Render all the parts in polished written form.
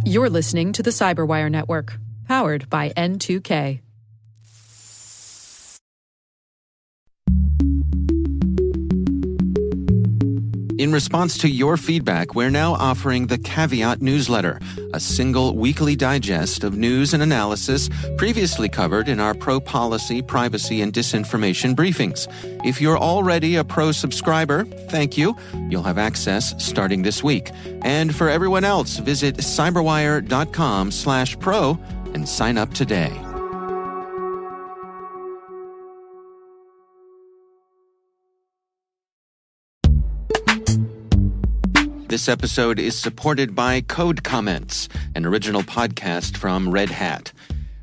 You're listening to the CyberWire Network, powered by N2K. In response to your feedback, we're now offering the Caveat newsletter, a single weekly digest of news and analysis previously covered in our pro-policy, privacy, and disinformation briefings. If you're already a pro subscriber, thank you. You'll have access starting this week. And for everyone else, visit cyberwire.com/pro and sign up today. This episode is supported by Code Comments, an original podcast from Red Hat.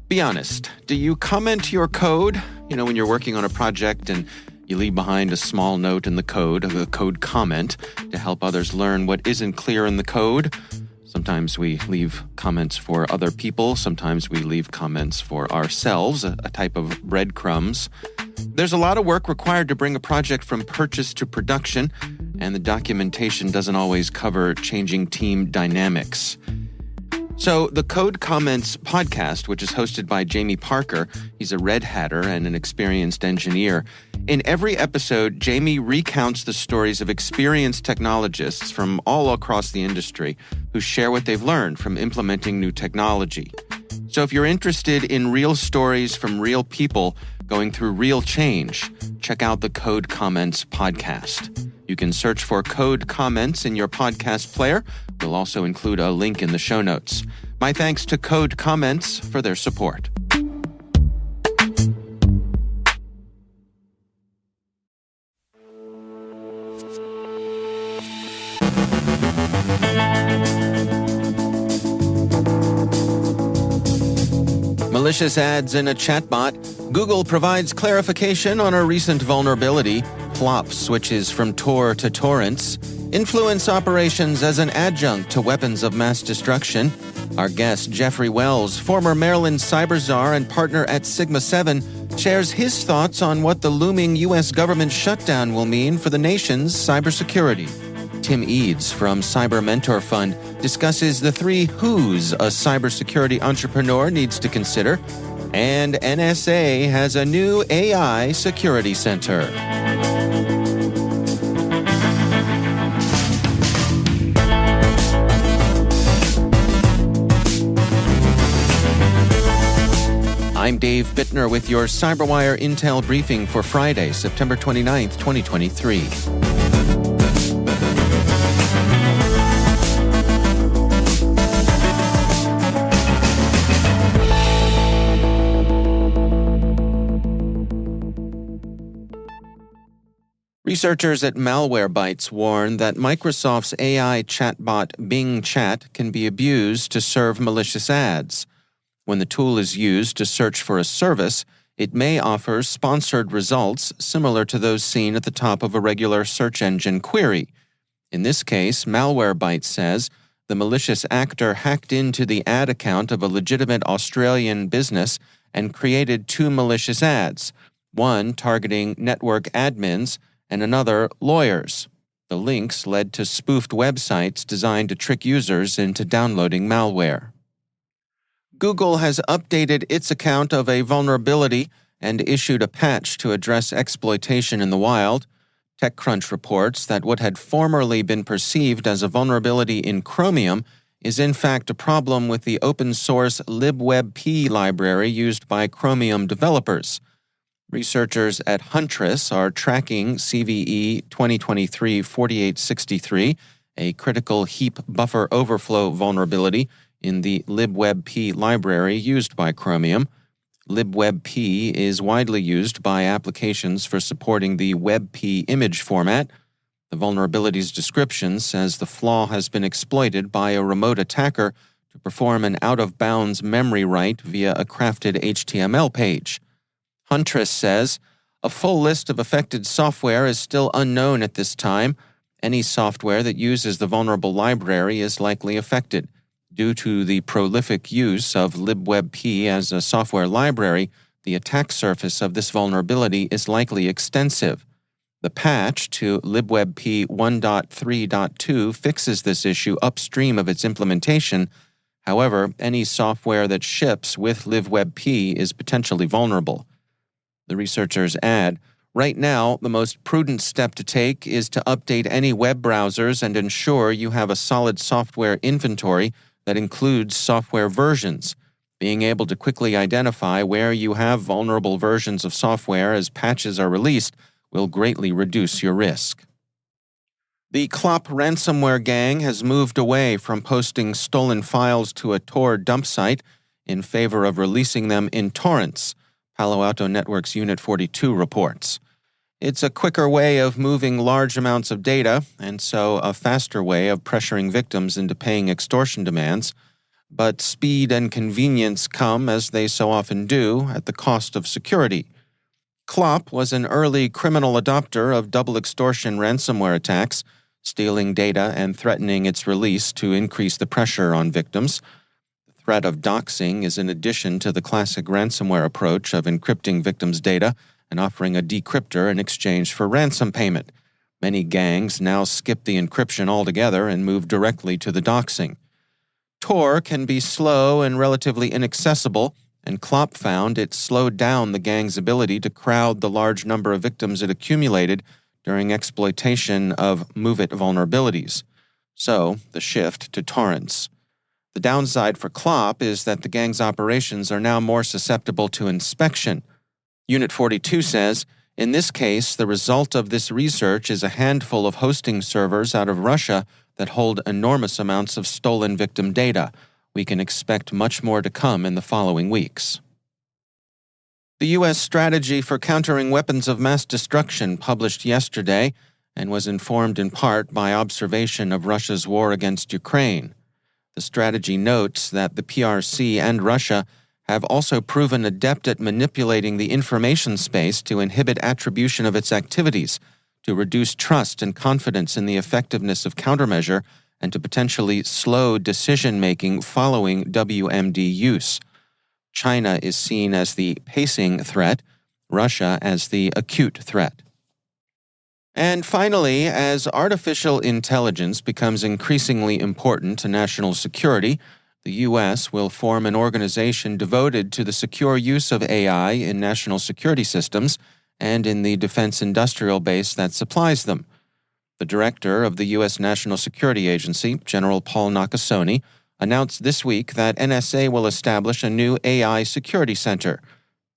Be honest, do you comment your code? You know, when you're working on a project and you leave behind a small note in the code, a code comment, to help others learn what isn't clear in the code. Sometimes we leave comments for other people. Sometimes we leave comments for ourselves, a type of breadcrumbs. There's a lot of work required to bring a project from purchase to production, and the documentation doesn't always cover changing team dynamics. So the Code Comments podcast, which is hosted by Jamie Parker, he's a Red Hatter and an experienced engineer. In every episode, Jamie recounts the stories of experienced technologists from all across the industry who share what they've learned from implementing new technology. So if you're interested in real stories from real people going through real change, check out the Code Comments podcast. You can search for Code Comments in your podcast player. We'll also include a link in the show notes. My thanks to Code Comments for their support. Malicious ads in a chatbot. Google provides clarification on a recent vulnerability. Plop switches from Tor to torrents. Influence operations as an adjunct to weapons of mass destruction. Our guest, Jeffrey Wells, former Maryland cyber czar and partner at Sigma 7, shares his thoughts on what the looming U.S. government shutdown will mean for the nation's cybersecurity. Tim Eades from Cyber Mentor Fund discusses the 3 who's a cybersecurity entrepreneur needs to consider. And NSA has a new AI security center. I'm Dave Bittner with your CyberWire Intel briefing for Friday, September 29th, 2023. Researchers at Malwarebytes warn that Microsoft's AI chatbot Bing Chat can be abused to serve malicious ads. When the tool is used to search for a service, it may offer sponsored results similar to those seen at the top of a regular search engine query. In this case, Malwarebytes says the malicious actor hacked into the ad account of a legitimate Australian business and created 2 malicious ads, one targeting network admins and another lawyers. The links led to spoofed websites designed to trick users into downloading malware. Google has updated its account of a vulnerability and issued a patch to address exploitation in the wild. TechCrunch reports that what had formerly been perceived as a vulnerability in Chromium is in fact a problem with the open-source libwebp library used by Chromium developers. Researchers at Huntress are tracking CVE 2023-4863, a critical heap buffer overflow vulnerability in the libwebp library used by Chromium. libwebp is widely used by applications for supporting the WebP image format. The vulnerability's description says the flaw has been exploited by a remote attacker to perform an out-of-bounds memory write via a crafted HTML page. Huntress says, a full list of affected software is still unknown at this time. Any software that uses the vulnerable library is likely affected. Due to the prolific use of libwebp as a software library, the attack surface of this vulnerability is likely extensive. The patch to libwebp 1.3.2 fixes this issue upstream of its implementation. However, any software that ships with libwebp is potentially vulnerable. The researchers add, right now, the most prudent step to take is to update any web browsers and ensure you have a solid software inventory that includes software versions. Being able to quickly identify where you have vulnerable versions of software as patches are released will greatly reduce your risk. The Clop ransomware gang has moved away from posting stolen files to a Tor dump site in favor of releasing them in torrents, Palo Alto Network's Unit 42 reports. It's a quicker way of moving large amounts of data, and so a faster way of pressuring victims into paying extortion demands, but speed and convenience come, as they so often do, at the cost of security. Clop was an early criminal adopter of double extortion ransomware attacks, stealing data and threatening its release to increase the pressure on victims. The threat of doxing is in addition to the classic ransomware approach of encrypting victims' data and offering a decryptor in exchange for ransom payment. Many gangs now skip the encryption altogether and move directly to the doxing. Tor can be slow and relatively inaccessible, and Clop found it slowed down the gang's ability to crowd the large number of victims it accumulated during exploitation of MOVEit vulnerabilities. So, the shift to torrents. The downside for Clop is that the gang's operations are now more susceptible to inspection. Unit 42 says, in this case, the result of this research is a handful of hosting servers out of Russia that hold enormous amounts of stolen victim data. We can expect much more to come in the following weeks. The U.S. Strategy for Countering Weapons of Mass Destruction published yesterday and was informed in part by observation of Russia's war against Ukraine. The strategy notes that the PRC and Russia have also proven adept at manipulating the information space to inhibit attribution of its activities, to reduce trust and confidence in the effectiveness of countermeasure, and to potentially slow decision-making following WMD use. China is seen as the pacing threat, Russia as the acute threat. And finally, as artificial intelligence becomes increasingly important to national security, the U.S. will form an organization devoted to the secure use of AI in national security systems and in the defense industrial base that supplies them. The director of the U.S. National Security Agency, General Paul Nakasone, announced this week that NSA will establish a new AI security center.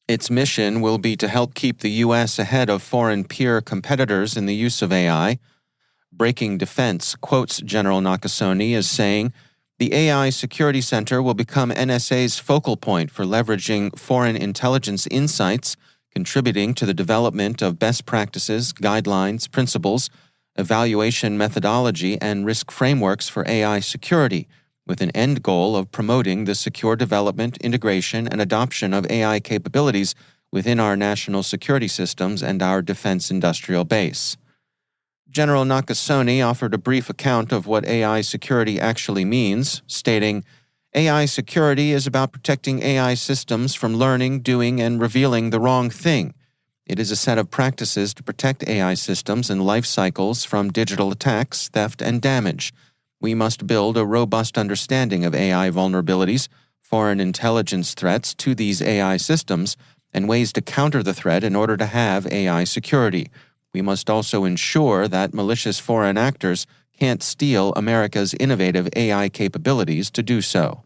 Its mission will be to help keep the U.S. ahead of foreign peer competitors in the use of AI. Breaking Defense quotes General Nakasone as saying, "The AI Security Center will become NSA's focal point for leveraging foreign intelligence insights, contributing to the development of best practices, guidelines, principles, evaluation methodology, and risk frameworks for AI security, with an end goal of promoting the secure development, integration, and adoption of AI capabilities within our national security systems and our defense industrial base." General Nakasone offered a brief account of what AI security actually means, stating, "AI security is about protecting AI systems from learning, doing, and revealing the wrong thing. It is a set of practices to protect AI systems and life cycles from digital attacks, theft, and damage. We must build a robust understanding of AI vulnerabilities, foreign intelligence threats to these AI systems, and ways to counter the threat in order to have AI security. We must also ensure that malicious foreign actors can't steal America's innovative AI capabilities to do so."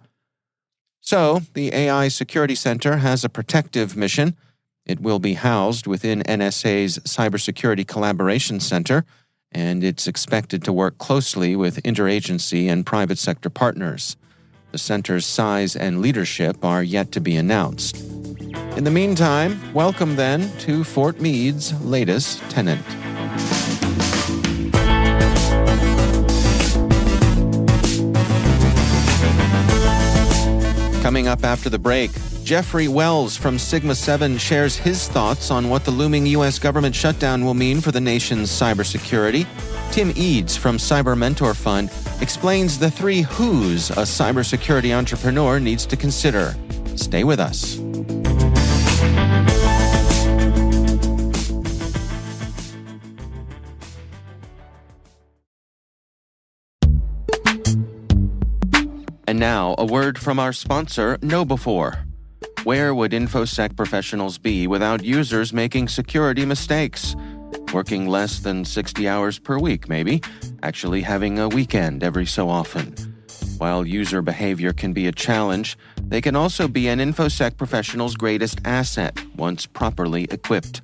So, the AI Security Center has a protective mission. It will be housed within NSA's Cybersecurity Collaboration Center, and it's expected to work closely with interagency and private sector partners. The center's size and leadership are yet to be announced. In the meantime, welcome then to Fort Meade's latest tenant. Coming up after the break, Jeffrey Wells from Sigma 7 shares his thoughts on what the looming U.S. government shutdown will mean for the nation's cybersecurity. Tim Eades from Cyber Mentor Fund explains the 3 who's a cybersecurity entrepreneur needs to consider. Stay with us. And now, a word from our sponsor, KnowBe4. Where would InfoSec professionals be without users making security mistakes? Working less than 60 hours per week, maybe. Actually having a weekend every so often. While user behavior can be a challenge, they can also be an InfoSec professional's greatest asset once properly equipped.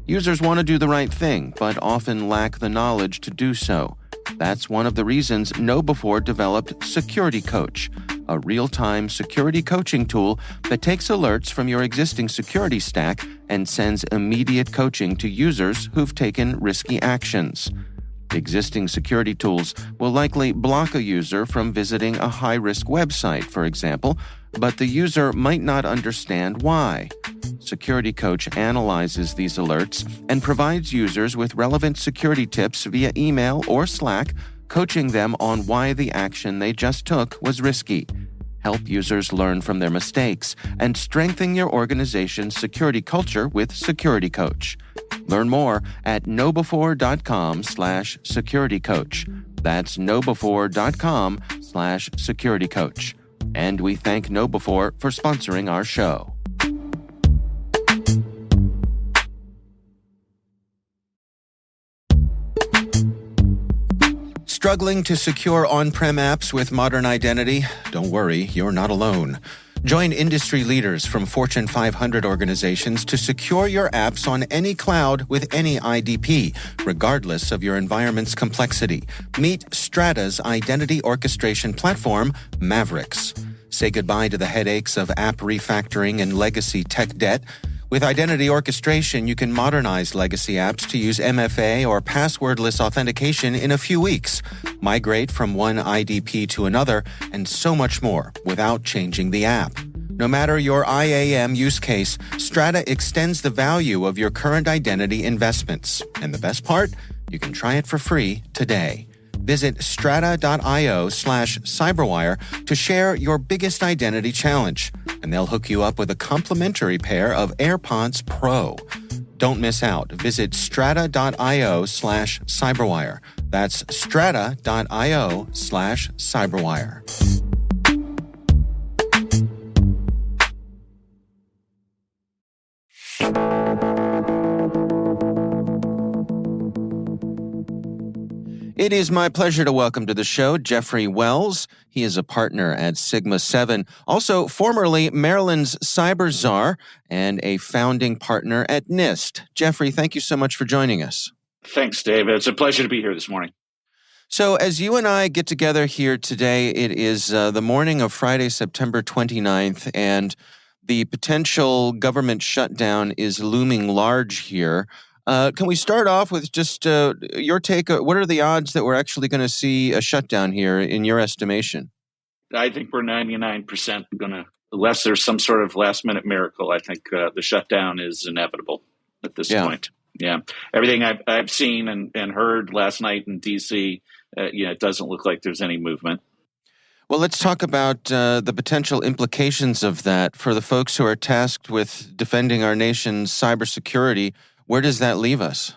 Users want to do the right thing, but often lack the knowledge to do so. That's one of the reasons KnowBe4 developed Security Coach, a real-time security coaching tool that takes alerts from your existing security stack and sends immediate coaching to users who've taken risky actions. Existing security tools will likely block a user from visiting a high-risk website, for example, but the user might not understand why. Security Coach analyzes these alerts and provides users with relevant security tips via email or Slack, coaching them on why the action they just took was risky. Help users learn from their mistakes and strengthen your organization's security culture with Security Coach. Learn more at knowbe4.com/securitycoach. That's knowbe4.com/securitycoach. And we thank KnowBe4 for sponsoring our show. Struggling to secure on-prem apps with modern identity? Don't worry, you're not alone. Join industry leaders from Fortune 500 organizations to secure your apps on any cloud with any IDP, regardless of your environment's complexity. Meet Strata's identity orchestration platform, Mavericks. Say goodbye to the headaches of app refactoring and legacy tech debt. With identity orchestration, you can modernize legacy apps to use MFA or passwordless authentication in a few weeks, migrate from one IDP to another, and so much more without changing the app. No matter your IAM use case, Strata extends the value of your current identity investments. And the best part? You can try it for free today. Visit strata.io/cyberwire to share your biggest identity challenge, and they'll hook you up with a complimentary pair of AirPods Pro. Don't miss out. Visit strata.io/cyberwire. That's strata.io/cyberwire. It is my pleasure to welcome to the show Jeffrey Wells. He is a partner at Sigma 7, also formerly Maryland's cyber czar and a founding partner at NIST. Jeffrey, thank you so much for joining us. Thanks, David. It's a pleasure to be here this morning. So as you and I get together here today, it is the morning of Friday, September 29th, and the potential government shutdown is looming large here. Can we start off with just your take? What are the odds that we're actually going to see a shutdown here in your estimation? I think we're 99% going to, unless there's some sort of last-minute miracle, I think the shutdown is inevitable at this point. Yeah. Everything I've seen and heard last night in D.C., it doesn't look like there's any movement. Well, let's talk about the potential implications of that for the folks who are tasked with defending our nation's cybersecurity. Where does that leave us?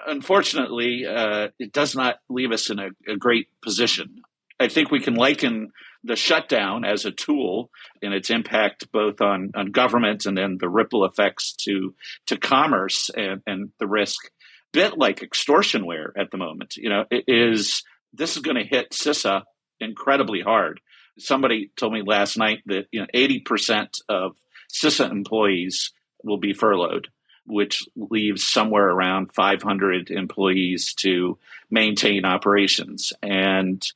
Unfortunately, it does not leave us in a great position. I think we can liken the shutdown as a tool and its impact both on government and then the ripple effects to commerce and the risk, a bit like extortionware at the moment. This is going to hit CISA incredibly hard. Somebody told me last night that 80% of CISA employees will be furloughed, which leaves somewhere around 500 employees to maintain operations. And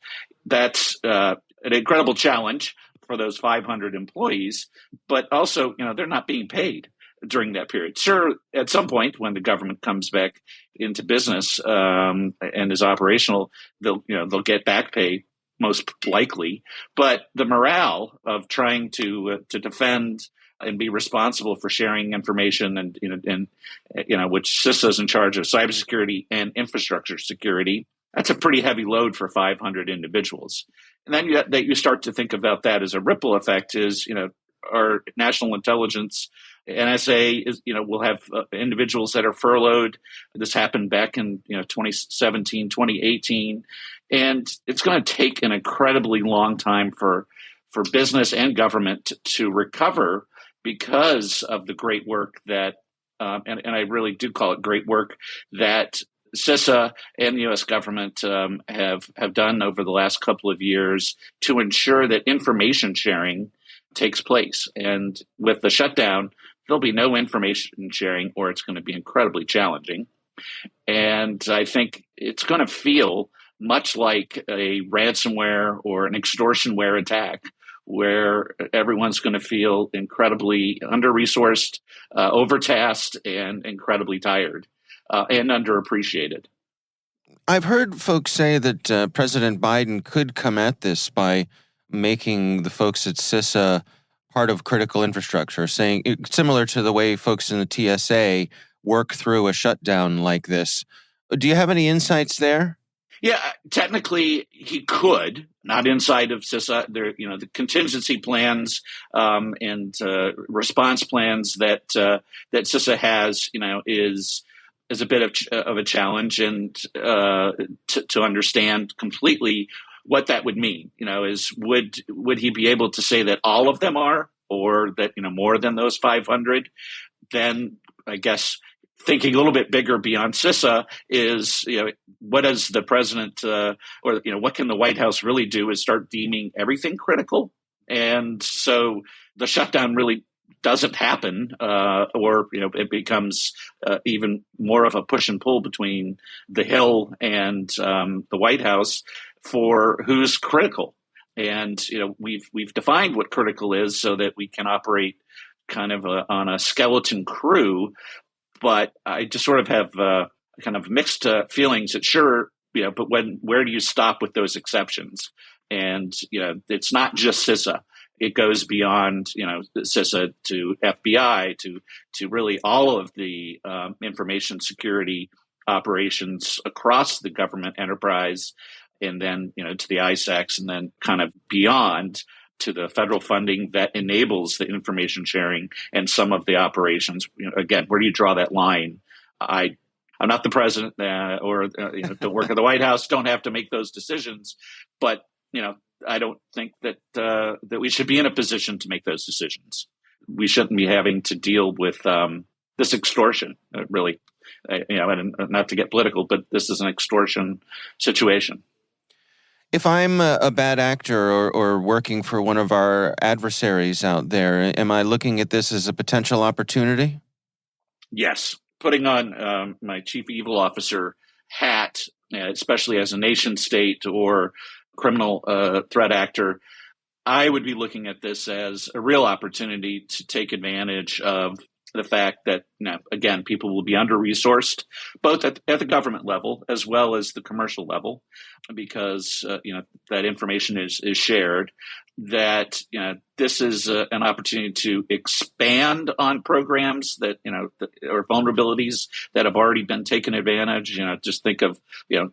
that's an incredible challenge for those 500 employees, but also, they're not being paid during that period. Sure, at some point when the government comes back into business and is operational, they'll get back pay most likely, but the morale of trying to defend and be responsible for sharing information and which CISA is in charge of cybersecurity and infrastructure security. That's a pretty heavy load for 500 individuals. And then you start to think about that as a ripple effect is, our national intelligence, NSA will have individuals that are furloughed. This happened back in 2017, 2018. And it's going to take an incredibly long time for for business and government to recover because of the great work that, and I really do call it great work, that CISA and the U.S. government have done over the last couple of years to ensure that information sharing takes place. And with the shutdown, there'll be no information sharing, or it's going to be incredibly challenging. And I think it's going to feel much like a ransomware or an extortionware attack, where everyone's going to feel incredibly under-resourced, overtasked, and incredibly tired and underappreciated. I've heard folks say that President Biden could come at this by making the folks at CISA part of critical infrastructure, saying similar to the way folks in the TSA work through a shutdown like this. Do you have any insights there? Yeah, technically he could, not inside of CISA. There, the contingency plans and response plans that CISA has, is a bit of a challenge, and to understand completely what that would mean. Is would he be able to say that all of them are, or that more than those 500? Then I guess thinking a little bit bigger beyond CISA is, what does the president or what can the White House really do is start deeming everything critical. And so the shutdown really doesn't happen, or it becomes even more of a push and pull between the Hill and the White House for who's critical. And we've defined what critical is so that we can operate kind of on a skeleton crew. But I just sort of have kind of mixed feelings that sure, but where do you stop with those exceptions? And, it's not just CISA. It goes beyond, CISA to FBI to really all of the information security operations across the government enterprise, and then, to the ISACs, and then kind of beyond to the federal funding that enables the information sharing and some of the operations. Again, where do you draw that line? I'm not the president or don't work at the White House, don't have to make those decisions. But, I don't think that we should be in a position to make those decisions. We shouldn't be having to deal with this extortion, really. And not to get political, but this is an extortion situation. If I'm a bad actor or working for one of our adversaries out there, am I looking at this as a potential opportunity? Yes. Putting on my chief evil officer hat, especially as a nation state or criminal threat actor, I would be looking at this as a real opportunity to take advantage of the fact that, again, people will be under-resourced, both at the government level as well as the commercial level, because that information is shared. That this is an opportunity to expand on programs that or vulnerabilities that have already been taken advantage. Just think of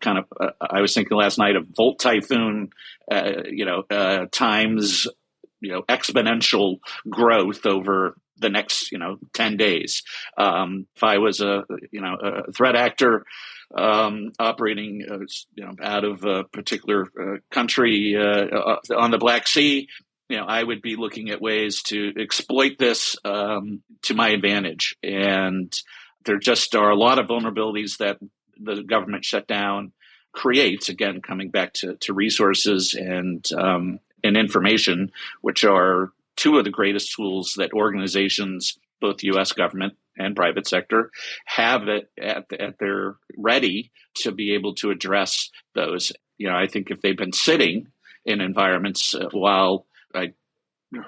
kind of. I was thinking last night of Volt Typhoon, times exponential growth over the next 10 days. If I was a threat actor operating out of a particular country on the Black Sea, I would be looking at ways to exploit this to my advantage. And there just are a lot of vulnerabilities that the government shutdown creates. Again, coming back to resources and information, which are two of the greatest tools that organizations, both the U.S. government and private sector, have at their ready to be able to address those. I think if they've been sitting in environments, while I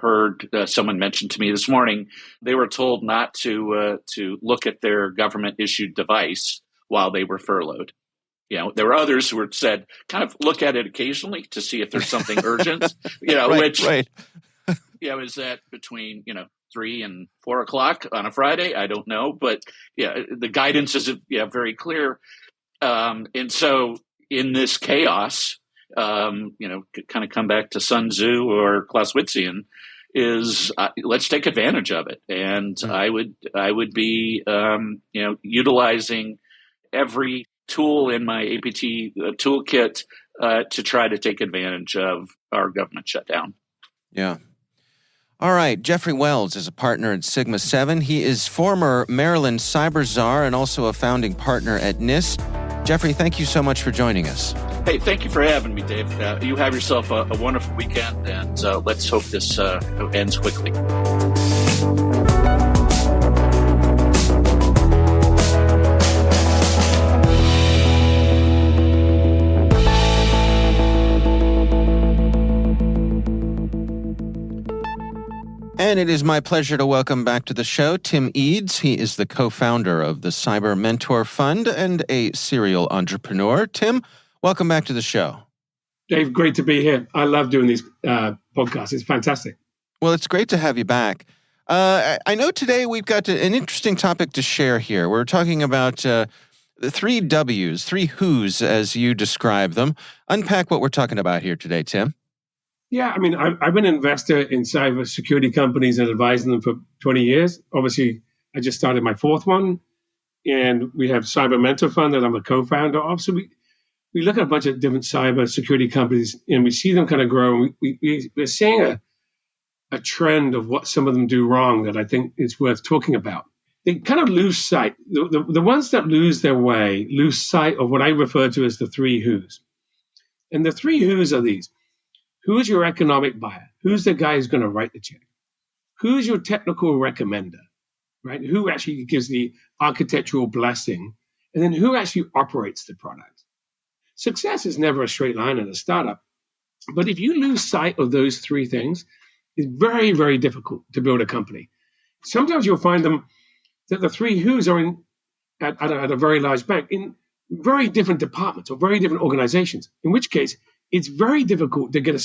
heard someone mention to me this morning, they were told not to look at their government issued device while they were furloughed. There were others who were said, kind of look at it occasionally to see if there's something urgent, Right. Is that between, 3 and 4 o'clock on a Friday? I don't know. But the guidance isn't very clear. And so in this chaos, kind of come back to Sun Tzu or Clausewitzian, is let's take advantage of it. And I would be, utilizing every tool in my APT toolkit to try to take advantage of our government shutdown. Yeah. All right. Jeffrey Wells is a partner at Sigma 7. He is former Maryland cyber czar and also a founding partner at NIST. Jeffrey, thank you so much for joining us. Hey, thank you for having me, Dave. You have yourself a wonderful weekend, and let's hope this ends quickly. And it is my pleasure to welcome back to the show Tim Eades. He is the co-founder of the Cyber Mentor Fund and a serial entrepreneur. Tim, welcome back to the show. Dave, great to be here. I love doing these podcasts. It's fantastic. Well, it's great to have you back. I know today we've got an interesting topic to share here. We're talking about the three W's, three who's, as you describe them. Unpack what we're talking about here today, Tim. Yeah, I mean, I've been an investor in cybersecurity companies and advising them for 20 years. Obviously, I just started my fourth one, and we have Cyber Mentor Fund that I'm a co-founder of. So we look at a bunch of different cybersecurity companies, and we see them kind of grow. We're seeing a trend of what some of them do wrong that I think is worth talking about. They kind of lose sight. The ones that lose their way lose sight of what I refer to as the three who's. And the three who's are these. Who's your economic buyer? Who's the guy who's going to write the check? Who's your technical recommender, right? Who actually gives the architectural blessing? And then who actually operates the product? Success is never a straight line in a startup. But if you lose sight of those three things, it's very, very difficult to build a company. Sometimes you'll find them that the three who's are at a very large bank in very different departments or very different organizations, in which case it's very difficult to get any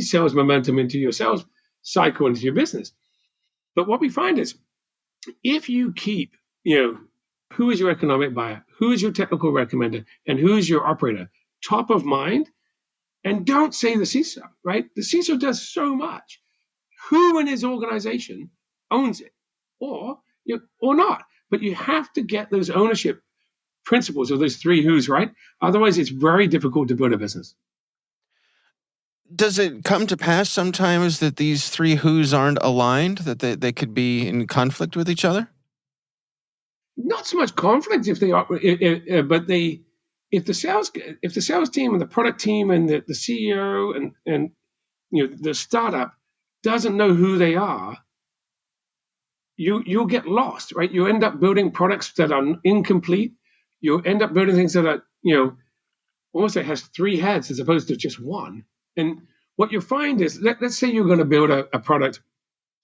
sales momentum into your sales cycle, into your business. But what we find is if you keep, who is your economic buyer, who is your technical recommender, and who is your operator top of mind, and don't say the CISO, right? The CISO does so much. Who in his organization owns it, or not? But you have to get those ownership principles of those three who's, right? Otherwise, it's very difficult to build a business. Does it come to pass sometimes that these three who's aren't aligned, that they could be in conflict with each other? Not so much conflict if they are, but if the sales team and the product team and the CEO and the startup doesn't know who they are, you'll get lost, right? You end up building products that are incomplete. You end up building things that are, almost like has three heads as opposed to just one. And what you find is, let's say you're going to build a product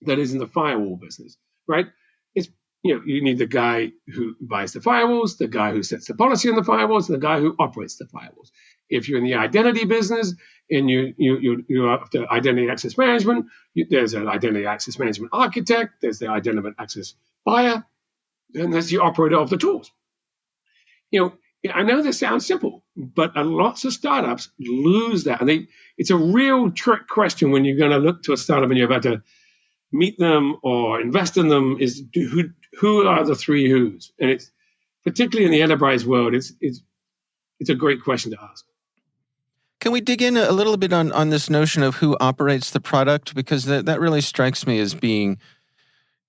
that is in the firewall business, right? It's, you need the guy who buys the firewalls, the guy who sets the policy on the firewalls, and the guy who operates the firewalls. If you're in the identity business and you're after identity access management, there's an identity access management architect, there's the identity access buyer, and there's the operator of the tools. I know this sounds simple, but lots of startups lose that. And it's a real trick question when you're going to look to a startup and you're about to meet them or invest in them is who are the three who's? And it's particularly in the enterprise world, it's a great question to ask. Can we dig in a little bit on this notion of who operates the product? Because that really strikes me as being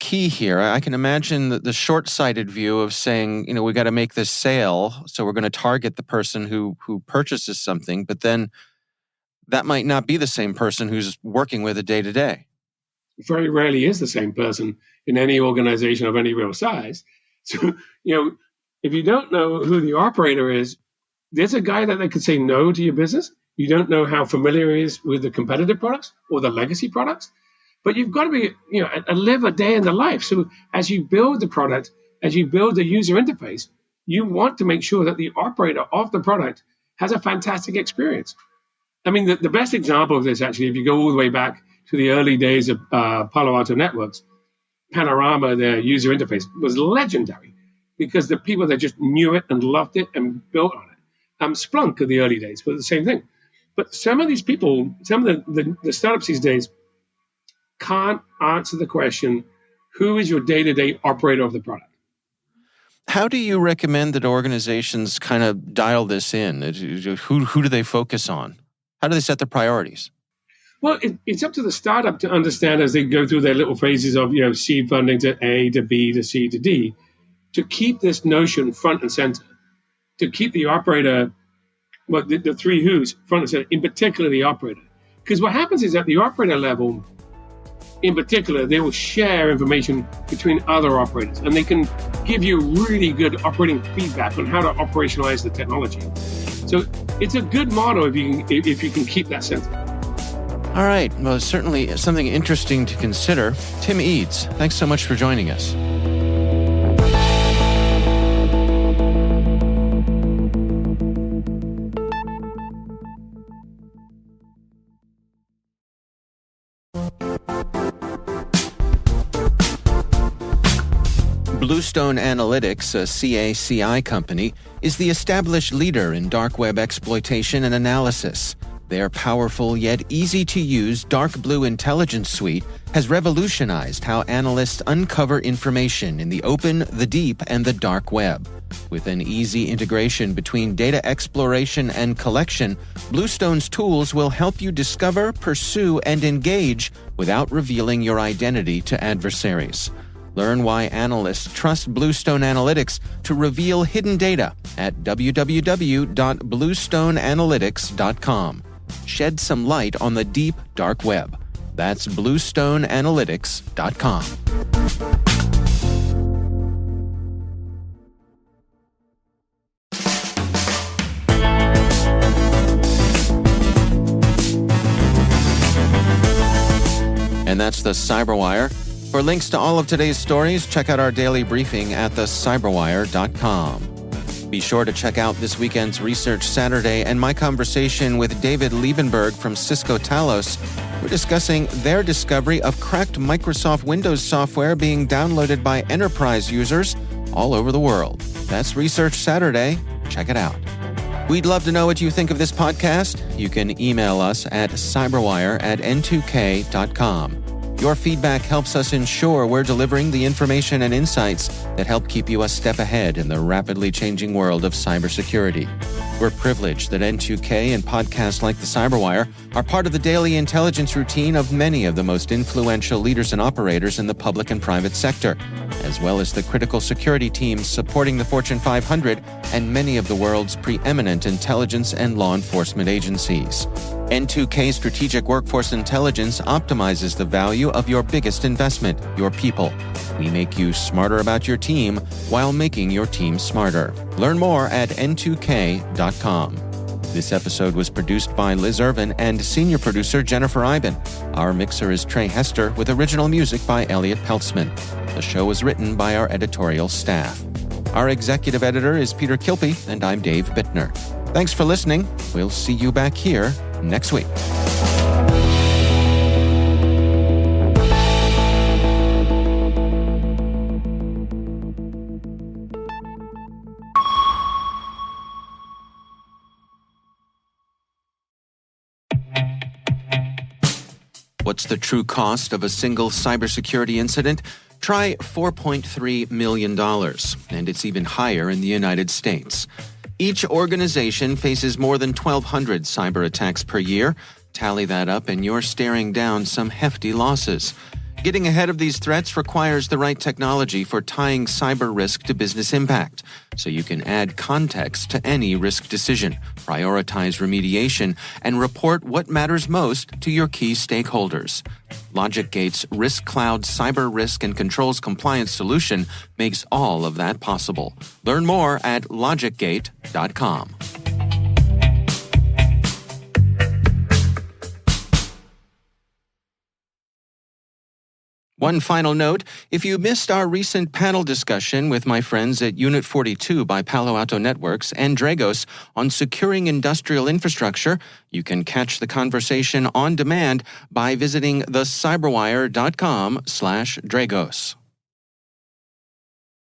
key here. I can imagine the short-sighted view of saying, we got to make this sale, so we're going to target the person who purchases something, but then that might not be the same person who's working with it day to day. Very rarely is the same person in any organization of any real size. So, if you don't know who the operator is, there's a guy that they could say no to your business. You don't know how familiar he is with the competitive products or the legacy products. But you've got to be, live a day in the life. So as you build the product, as you build the user interface, you want to make sure that the operator of the product has a fantastic experience. I mean, the best example of this, actually, if you go all the way back to the early days of Palo Alto Networks, Panorama, their user interface, was legendary because the people that just knew it and loved it and built on it. Splunk in the early days was the same thing. But some of these people, some of the startups these days, can't answer the question, who is your day-to-day operator of the product? How do you recommend that organizations kind of dial this in? Who do they focus on? How do they set their priorities? Well, it's up to the startup to understand as they go through their little phases of, seed funding to A to B to C to D, to keep this notion front and center, to keep the operator, the three who's front and center, in particular the operator. Because what happens is at the operator level, in particular, they will share information between other operators, and they can give you really good operating feedback on how to operationalize the technology. So it's a good model if you can keep that center. All right. Well, certainly something interesting to consider. Tim Eades, thanks so much for joining us. Bluestone Analytics, a CACI company, is the established leader in dark web exploitation and analysis. Their powerful yet easy-to-use Dark Blue Intelligence Suite has revolutionized how analysts uncover information in the open, the deep, and the dark web. With an easy integration between data exploration and collection, Bluestone's tools will help you discover, pursue, and engage without revealing your identity to adversaries. Learn why analysts trust Bluestone Analytics to reveal hidden data at www.bluestoneanalytics.com. Shed some light on the deep, dark web. That's bluestoneanalytics.com. And that's the CyberWire. For links to all of today's stories, check out our daily briefing at thecyberwire.com. Be sure to check out this weekend's Research Saturday and my conversation with David Liebenberg from Cisco Talos. We're discussing their discovery of cracked Microsoft Windows software being downloaded by enterprise users all over the world. That's Research Saturday. Check it out. We'd love to know what you think of this podcast. You can email us at cyberwire@n2k.com. Your feedback helps us ensure we're delivering the information and insights that help keep you a step ahead in the rapidly changing world of cybersecurity. We're privileged that N2K and podcasts like the CyberWire are part of the daily intelligence routine of many of the most influential leaders and operators in the public and private sector, as well as the critical security teams supporting the Fortune 500 and many of the world's preeminent intelligence and law enforcement agencies. N2K Strategic Workforce Intelligence optimizes the value of your biggest investment, your people. We make you smarter about your team while making your team smarter. Learn more at n2k.com. This episode was produced by Liz Irvin and senior producer Jennifer Iben. Our mixer is Trey Hester with original music by Elliot Peltzman. The show was written by our editorial staff. Our executive editor is Peter Kilpie, and I'm Dave Bittner. Thanks for listening. We'll see you back here next week. What's the true cost of a single cybersecurity incident? Try $4.3 million, and it's even higher in the United States. Each organization faces more than 1,200 cyber attacks per year. Tally that up and you're staring down some hefty losses. Getting ahead of these threats requires the right technology for tying cyber risk to business impact, so you can add context to any risk decision, prioritize remediation, and report what matters most to your key stakeholders. LogicGate's Risk Cloud Cyber Risk and Controls Compliance solution makes all of that possible. Learn more at logicgate.com. One final note, if you missed our recent panel discussion with my friends at Unit 42 by Palo Alto Networks and Dragos on securing industrial infrastructure, you can catch the conversation on demand by visiting thecyberwire.com/Dragos.